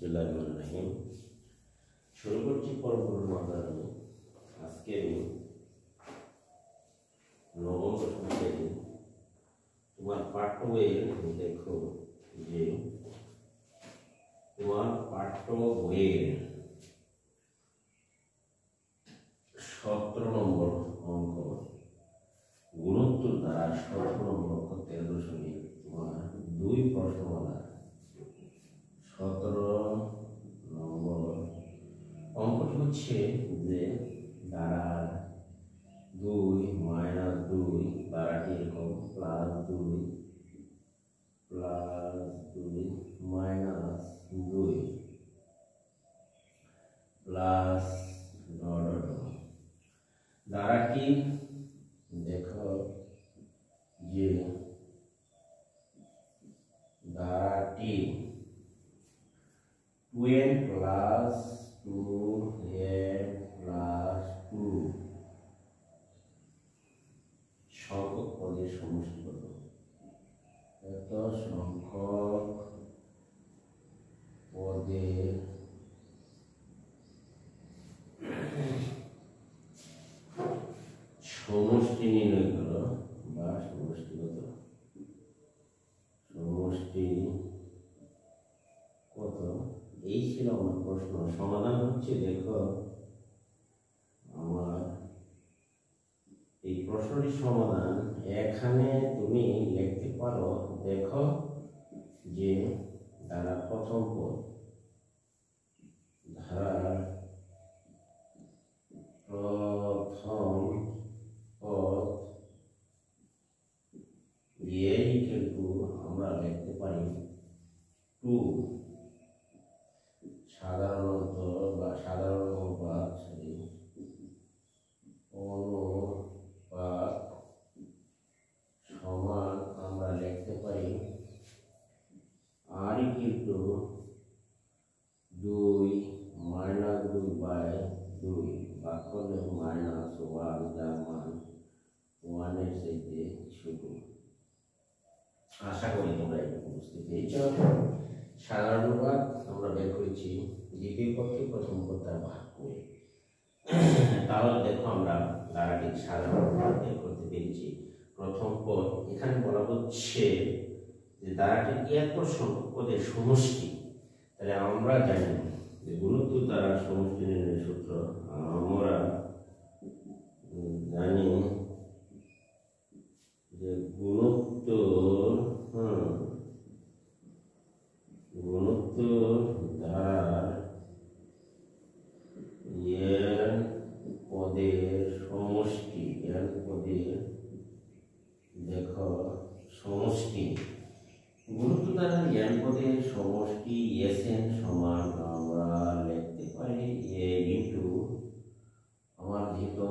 বিসমিল্লাহিররহমানিররহিম। শুরু করছি পরবর্তী মাদানি। আজকে নবম দশম শ্রেণী তোমার পাঠ্য বইয়ের দেখো যে তোমার পাঠ্য বইয়ের 17 নম্বর অঙ্ক গুণোত্তর দ্বারা 17 নম্বর অঙ্ক 13 তোমার 2 প্রশ্নমালা 17 নম্বর অঙ্কটি হচ্ছে যে দ্বারা 2 মাইনাস 2 দ্বারাটি এরকম প্লাস 2 মাইনাস 2 প্লাস দ্বারাটি দেখো যে দ্বারাটি 2n প্লাস 2n প্লাস 2 সংখ্যক পদের সমষ্টি কত? এত সংখ্যক পদের সমষ্টি নির্ণয় করো বা সমষ্টিগত সমষ্টি কত? এই ছিল আমার প্রশ্ন। সমাধান হচ্ছে দেখো আমার এই প্রশ্নটির সমাধান এখানে তুমি লিখতে পারো। দেখো যে ধারা প্রথম পদ ধারার প্রথম পদ আমরা লিখতে পারি 2 সাধারণত বা সাধারণ অনুপাত সমান আমরা লিখতে পারি r equal to 2 minus 2 by 2 ভাগ করলে মাইনাস 1 যার মান 1 এর চাইতে ছোট। আশা করি তোমরা এটা বুঝতে পেরেছ। সাধারণ অনুপাত আমরা বের করেছি দ্বিতীয় পক্ষে প্রথম পদ দ্বারা ভাগ করে। তাহলে দেখো আমরা দ্বারাটি সাধারণ অনুপাত বের করতে পেরেছি। প্রথম পদ এখানে বলা হচ্ছে যে দ্বারাটি এত সংখ্যক পদের সমষ্টি। তাহলে আমরা জানি যে গুণোত্তর দ্বারা সমষ্টি নির্ণয়ের সূত্র আমরা জানি যে গুণোত্তর দ্বারা n পদের সমষ্টি n পদের দেখো সমষ্টি গুণোত্তর দ্বারা n পদের সমষ্টি Sn সমান আমরা লিখতে পারি a ইনটু আমার যেহেতু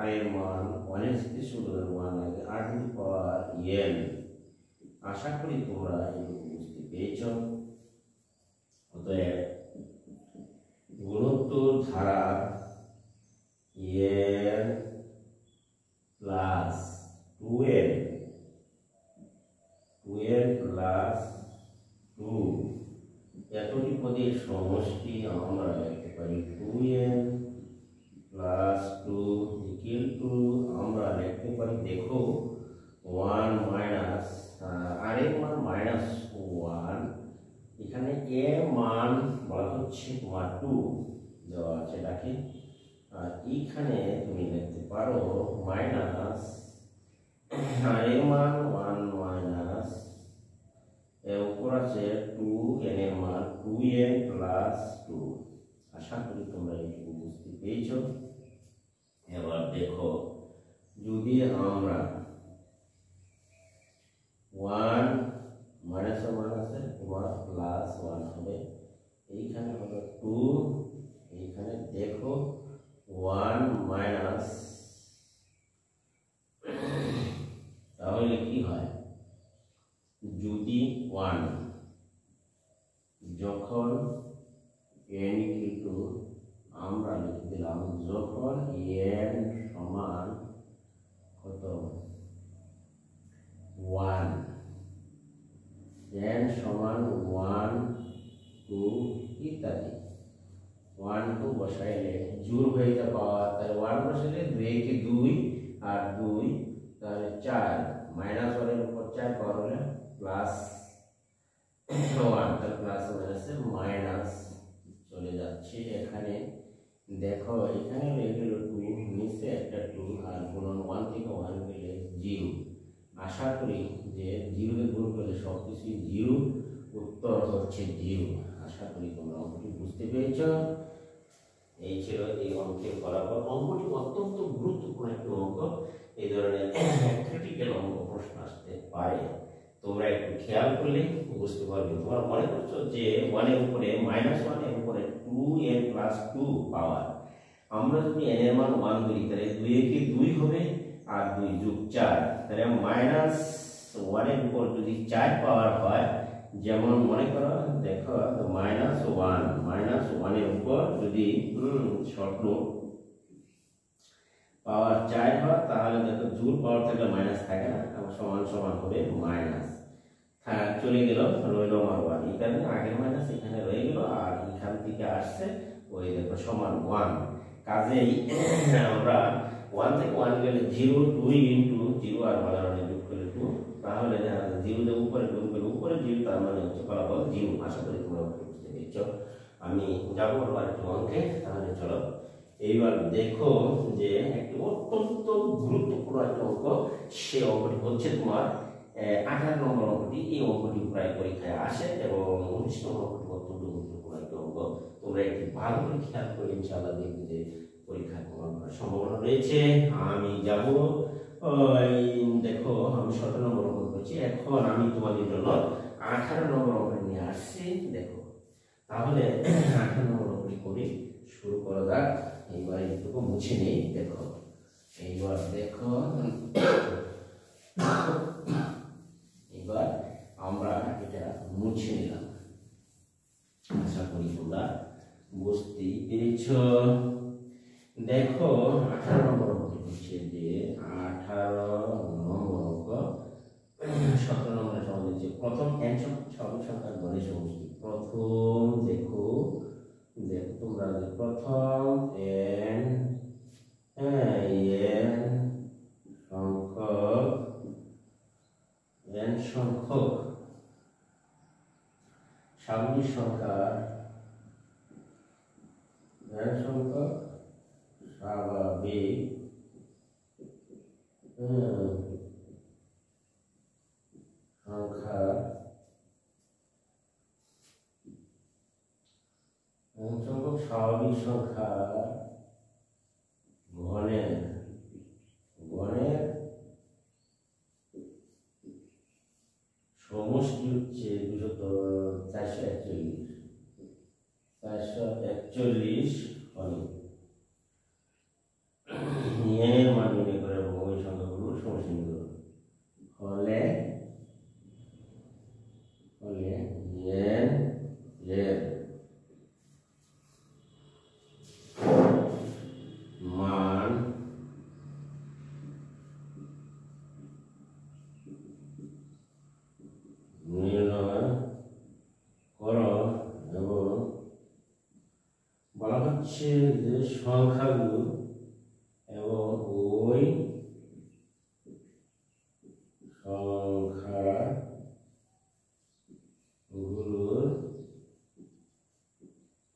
r এর মান 1 এর সাথে শুধুমাত্র 1 লাগে r to the power n। আশা করি তোমরা এটুকু বুঝতে পেরেছ। অতএব গুণোত্তর ধারা n প্লাস 2n প্লাস 2 এতটি পদের সমষ্টি আমরা লিখতে পারি 2n প্লাস 2 ইকুয়াল টু আমরা লিখতে পারি দেখো 1 মাইনাস আর এর মান মাইনাস 1 এখানে এ মান বলা হচ্ছে তোমার 2 দেওয়া আছে এটাকে। আর এইখানে তুমি লিখতে পারো মাইনাস আর এর মান 1 মাইনাস এর উপর আছে 2 n এর মান 2n প্লাস 2। আশা করি তোমরা একটু বুঝতে পেরেছ। এবার দেখো যদি আমরা 1 মাইনাস মাইনাসে তোমার প্লাস 1 হবে, এইখানে হবে 2, এইখানে দেখো 1 মাইনাস, তাহলে কি হয় যদি 1 যখন n ইকুয়াল টু আমরা লিখে দিলাম যখন n সমান কত 1 n সমান 1 2 বসাইলে জোর হয়ে যা পাওয়ার, তাহলে 1 বসাইলে 2 কে 2 আর 2 তাহলে 4 মাইনাস 1 এর উপর 4 পাওয়ার হলে প্লাস 1, তাহলে প্লাস মাইনাসে মাইনাস চলে যাচ্ছে। এখানে দেখো এখানে হয়ে গেল 2, নিচে একটা 2 আর গুণন 1 থেকে 1 গেলে 0। আশা করি যে 0 কে গুণ করলে সবকিছু 0, উত্তর হচ্ছে 0। আশা করি তোমরা অঙ্কটি বুঝতে পেরেছ। এই ছিল এই অঙ্কের ফলাফল। অঙ্কটি অত্যন্ত গুরুত্বপূর্ণ একটি অঙ্ক। এই ধরনের ক্রিটিক্যাল অঙ্ক প্রশ্ন আসতে পারে, তোমরা একটু খেয়াল করলে বুঝতে পারবে। তোমরা মনে করছো যে 1 এর উপরে -1 এর উপরে 2n + 2 পাওয়ার, আমরা যদি n এর মান 1 ধরি তাহলে 2 কে 2 হবে আর 2 যোগ 4, তাহলে -1 এর উপর যদি 4 পাওয়ার হয়, যেমন মনে করো দেখো -1 এর উপর যদি স্বপ্ন পাওয়ার 4 হয়, তাহলে দেখো জোর পাওয়ার থাকলে মাইনাস থাকে না, সমান সমান হবে মাইনাস চলে গেল, রইল আমার 1। এই কারণে আগের মাইনাস এখানে রয়ে গেল আর এখান থেকে আসছে ওই দেখো সমান 1। কাজেই আমরা 1 থেকে 1 গেলে 0, 2 ইন্টু 0 আর 1 যোগ করলে 2, তাহলে 0 দিয়ে উপরে গুণ করলে উপরে 0, তার মানে হচ্ছে ফলাফল 0। আশা করি তোমরা বুঝতে পেরেছ। আমি যাবো আরেকটু অঙ্কে, তাহলে চলো এইবার দেখো যে একটি অত্যন্ত গুরুত্বপূর্ণ একটা অঙ্ক। সে অঙ্কটি হচ্ছে তোমার 18 নম্বর অঙ্কটি। এই অঙ্কটি প্রায় পরীক্ষায় আসে এবং 19 নম্বর অঙ্কটি অত্যন্ত গুরুত্বপূর্ণ একটা অঙ্ক। তোমরা একটি ভালো করে খেয়াল করে ইনশাআল্লাহ দেখবে যে পরীক্ষায় প্রমাণ করার সম্ভাবনা রয়েছে। আমি যাব দেখো আমি 17 নম্বর অঙ্ক করছি। এখন আমি তোমাদের জন্য 18 নম্বর অঙ্ক নিয়ে আসছি। দেখো তাহলে 18 নম্বর অঙ্কটি করে শুরু করা যাক। এইবার এইটুকু মুছে নেই। দেখো এইবার দেখো এবার আমরা এটা মুছে নিলাম। আশা করি তোমরা বুঝতেই পেরেছ। দেখো 18 নম্বর অঙ্ক হচ্ছে যে 18 নম্বর অঙ্ক 17 নম্বরের সমাধান হচ্ছে প্রথম n স্বাভাবিক সংখ্যার গণের সমষ্টি। প্রথম দেখো তোমরা যে প্রথম n সংখ্যক স্বাভাবিক সংখ্যার সংখ্যক স্বাভাবিক সংখ্যার সংখ্যক স্বাভাবিক সংখ্যার ঘনের সমষ্টি হচ্ছে 441 হলে এর মান নির্ণয় করে এবং ওই সংখ্যাগুলোর সমষ্টি নির্ণয় হলে এর মান নির্ণয় করো এবং বলা হচ্ছে যে সংখ্যাগুলো এবং ওই সংখ্যাগুলোর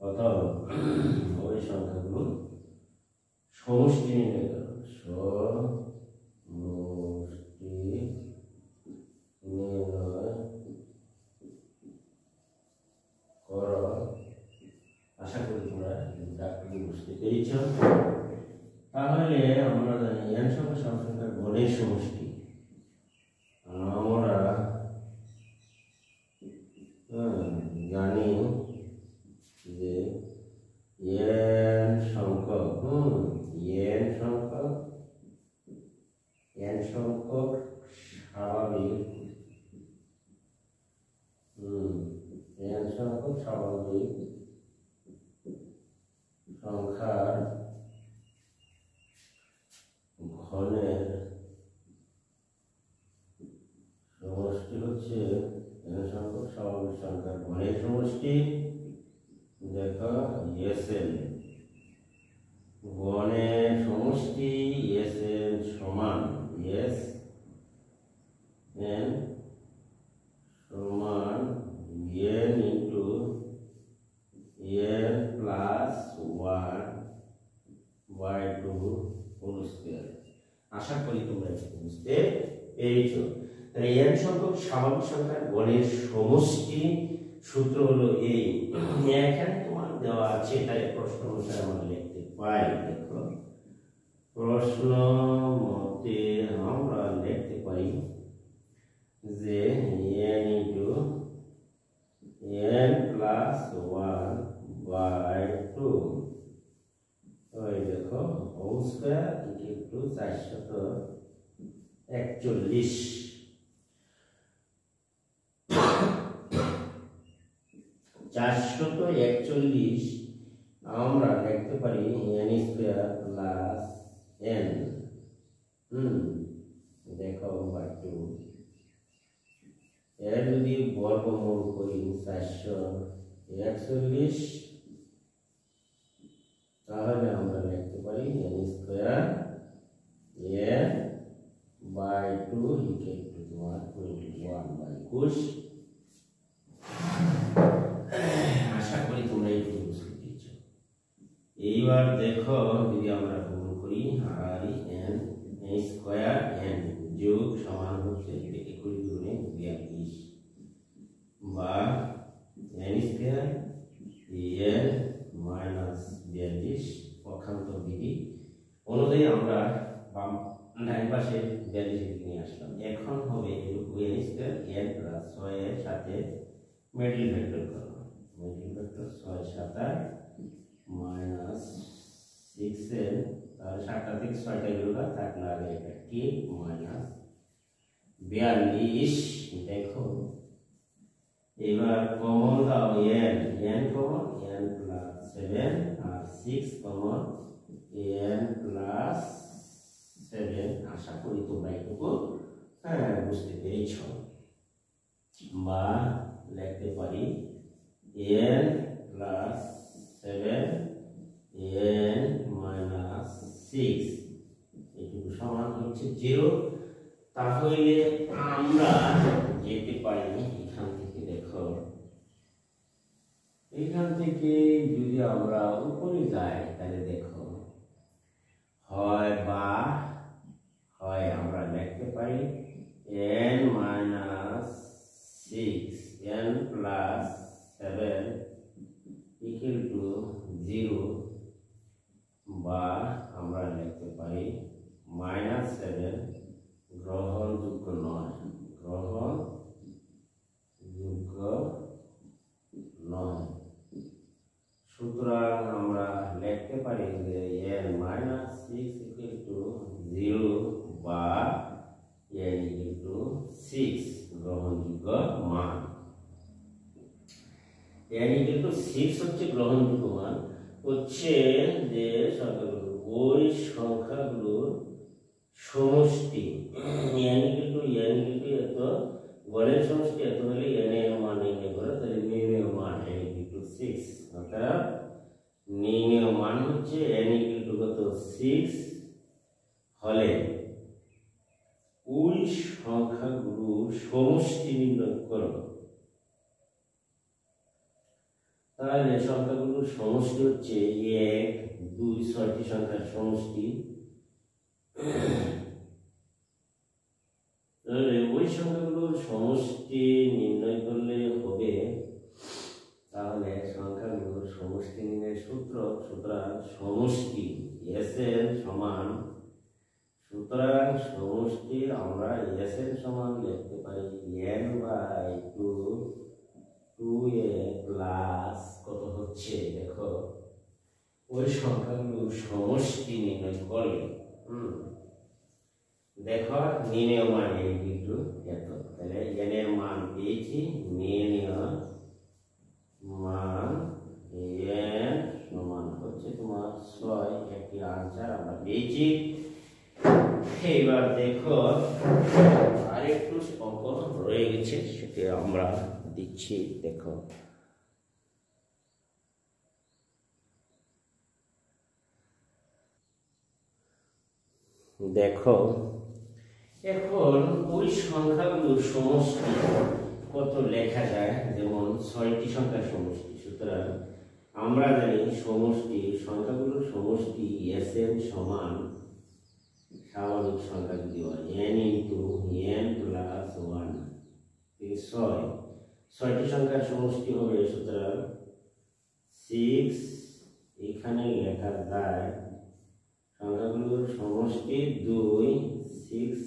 অথবা ওই সংখ্যাগুলোর সমষ্টি নির্ণয় করো। সমষ্টি নির্ণয় করো। আশা করি তোমরা বুঝতে পেরেছ। তাহলে আমরা জানি n সংখ্যা সংখ্যার গণের সমষ্টি। আমরা জানি যে n সংখ্যক স্বাভাবিক স্বাভাবিক সংখ্যার ঘনের সমষ্টি হচ্ছে n সংখ্যক স্বাভাবিক সংখ্যার ঘনের সমষ্টি। দেখো SL গণের সমষ্টি এস এন সমান এস এন সমান N into N plus 1/2 whole square. আশা করি তোমরা বুঝতে পেরেছো। তাহলে এন সংখ্যক স্বাভাবিক সংখ্যার গণের সমষ্টি সূত্র হলো এই। এখানে তোমার দেওয়া আছে, তাই প্রশ্ন অনুসারে আমরা লিখতে পারি। দেখো প্রশ্ন মতে আমরা লিখতে পারি যে n ইনটু n প্লাস 1/2 ওই দেখো হোল স্কয়ার ইকুয়াল টু 441। 441 আমরা লিখতে পারি n স্কয়ার প্লাস n দেখো বাই 2 এর যদি বর্গমূল করি 441 তাহলে আমরা লিখতে পারি n square n by 2 equal to 21/21। আশা করি তোমরা এই বুঝতে পেরেছো। এইবার দেখো যদি আমরা গুণ করি আর n স্কয়ার n যোগ সমান হচ্ছে 20 গুণে 42 বা n স্কয়ার n মাইনাস 42 পক্ষান্তর বিধি অনুযায়ী আমরা বাম ডান পাশে 42 নিয়ে আসলাম। এখন হবে n স্কয়ার n প্লাস 6 এর সাথে মিডল ভেক্টর করো। মিডল ভেক্টর 6 7 মাইনাস 6n তাহলে 7টা থেকে 6টা গেল না, থাকলে আগে এটা কি মাইনাস 42। দেখো এবার কমন দাও n কমন n প্লাস 7 আর 6 কমন n প্লাস 7। আশা করি তোমরা এটুকু বুঝতে পেরেছো। বা লিখতে পারি n প্লাস 7 n মাইনাস 6 এটুকু সমান হচ্ছে 0। তাহলে আমরা যেতে পারি এখান থেকে। দেখো এখান থেকে যদি আমরা উপরে যাই তাহলে দেখো হয় আমরা লিখতে পারি n minus 6 n plus 7 equal to 0 বা আমরা লিখতে পারি মাইনাস 7 গ্রহণযোগ্য নয়। সুতরাং আমরা লিখতে পারি যে n মাইনাস 6 ইকুয়াল টু 0 বা n ইকুয়াল টু 6 গ্রহণযোগ্য মান। n ইকুয়াল টু 6 হচ্ছে গ্রহণযোগ্য মান, হচ্ছে যে ওই সংখ্যাগুলোর সমষ্টি। n ইকুয়াল টু এত গণের সমষ্টি এত হলে n এর মান নির্ণয় করো। তাহলে নির্ণয় মান n ইকুয়াল টু 6, অর্থাৎ নির্ণয় মান হচ্ছে n ইকুয়াল টু কত 6 হলে ওই সংখ্যাগুলোর সমষ্টি নির্ণয় করো। তাহলে সংখ্যাগুলোর সমষ্টি হচ্ছে 1 2 6টি সংখ্যার সমষ্টি। তাহলে ওই সংখ্যাগুলোর সমষ্টি নির্ণয় করলে হবে। তাহলে সংখ্যাগুলোর সমষ্টি নির্ণয়ের সূত্র, সুতরাং সমষ্টি s এর সমান, সুতরাং সমষ্টি আমরা s এর সমান লিখতে পারি n বাই 2a প্লাস কত হচ্ছে দেখো ওই সংখ্যাগুলোর সমষ্টি নির্ণয় করলে দেখো নির্ণয় মান কিন্তু এত। তাহলে n এর মান পেয়েছি, নির্ণয় মান n সমান হচ্ছে তোমার 6, একটি আনসার আমরা পেয়েছি। এবার দেখো আরেকটু অঙ্ক রয়ে গেছে, সেটা আমরা দিচ্ছি। দেখো দেখো এখন ওই সংখ্যাগুলোর সমষ্টি কত লেখা যায়, যেমন 6টি সংখ্যার সমষ্টি। সুতরাং আমরা জানি সমষ্টি সংখ্যাগুলোর সমষ্টি Sn সমান স্বাভাবিক সংখ্যা যদি হয় n ইন্টু n প্লাস 1, 6টি সংখ্যার সমষ্টি হবে। সুতরাং 6 এখানে লেখা যায় সংখ্যাগুলোর সমষ্টি 2, 6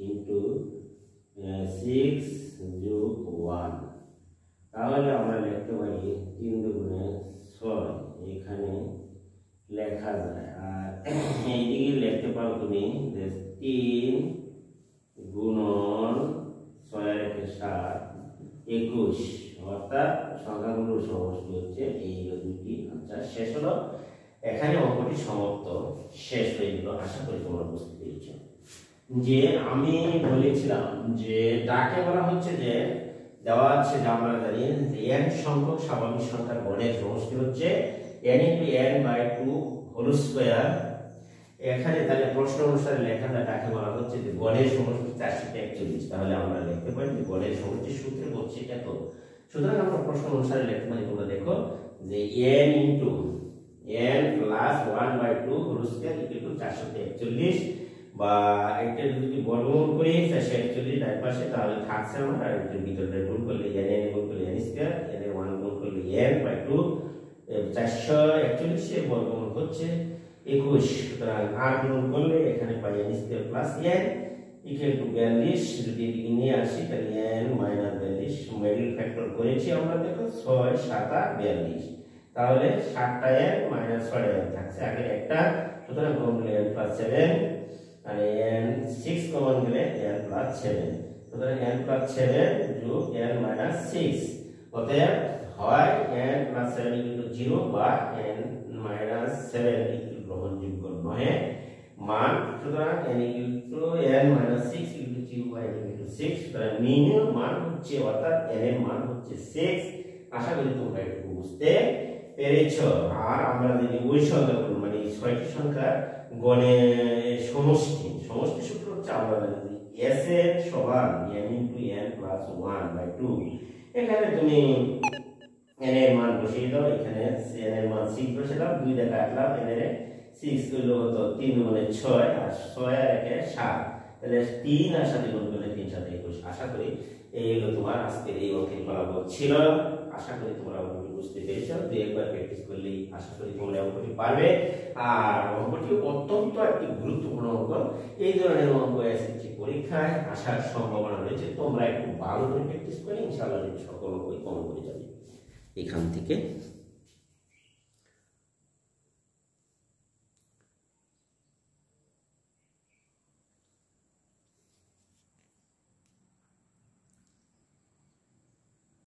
ইন্টু 6 যোগ 1, তাহলে আমরা লিখতে পারি 3 দুগুণে 6 এখানে লেখা যায়। আর এইদিকে লিখতে পারো তুমি যে 3 গুণন 6 আর 7, 21, অর্থাৎ সংখ্যাগুলোর সমষ্টি হচ্ছে এই দুটি। আচ্ছা, শেষ হলো, এখানে অঙ্কটি সমাপ্ত, শেষ হয়ে গেল। আশা করি তোমরা বুঝতে পেরেছ যে আমি বলেছিলাম যে ডাকে বলা হচ্ছে যে দেওয়া আছে যে আমরা জানি যে n সংখ্যক স্বাভাবিক সংখ্যার গড়ের সমষ্টি হচ্ছে n into n by 2 whole square. এখানে তাহলে প্রশ্ন অনুসারে লেখাটা ডাকে বলা হচ্ছে যে গড়ের সমষ্টি 441। তাহলে আমরা লিখতে পারি যে গড়ের সমষ্টি সূত্রে বলছে এত। সুতরাং আমরা প্রশ্ন অনুসারে লিখতে পারি, তোমরা দেখো যে n into n plus 1 by 2 whole square equal to 441, বা এটা যদি বর্গমূল করি 441 ডান পাশে, তাহলে থাকছে আমার আর এর ভিতরে গুণ করলে n গুণ করলে n স্কয়ার, n এর 1 গুণ করলে n বাই 2, 441 এর বর্গমূল হচ্ছে 21। সুতরাং r গুণ করলে এখানে পাই n square plus n equal to 42। যদি এদিকে নিয়ে আসি তাহলে n মাইনাস 42 মিডল ফ্যাক্টর করেছি আমরা, দেখো 6 7 42, তাহলে 7টা n মাইনাস 6টা n থাকছে আগে একটা। সুতরাং কমন গেলে n প্লাস 7 আর n 6 কমন গেলে n প্লাস 7। সুতরাং n প্লাস 7 যোগ n মাইনাস 6, অতএব হয় n প্লাস 7 ইকুয়াল টু 0 বা n মাইনাস 7 ইকুয়াল গ্রহণযোগ্য নয় মান। সুতরাং n equal to n minus 6 equal to 0 বা n ইকুয়াল টু 6। সুতরাং মিনিমাম মান হচ্ছে, অর্থাৎ n এর মান হচ্ছে 6। আশা করি তোমরা একটু বুঝতে পেরেছ। আর আমরা যদি ওই সংখ্যাগুলো মানে 6টি সংখ্যার গণের সমষ্টি সূত্র হচ্ছে আমরা জানি Sn সমান n into n plus 1 by 2। এখানে তুমি n এর মান বসিয়ে দাও, এখানে n এর মান 6 বসিয়ে দাও, 2 দিয়ে কাটলাম, n এর 6 হলো কত 3 মানে 6 আর 6 আর 1 7, তাহলে 3 আর 7 গুণ করলে 3 7 21। আশা করি এই হলো তোমার আজকের এই অঙ্কের ফলাফল ছিল। আশা করি তোমরা অঙ্কটি বুঝতে পেরেছো। দুই একবার প্র্যাকটিস করলেই আশা করি তোমরা অঙ্কটি পারবে। আর অঙ্কটি অত্যন্ত একটি গুরুত্বপূর্ণ অঙ্ক। এই ধরনের অঙ্ক এসএসসি পরীক্ষায় আসার সম্ভাবনা রয়েছে। তোমরা একটু ভালো করে প্র্যাকটিস করলে ইনশাআল্লাহ সকল অঙ্কই কমন করে যাবে এখান থেকে।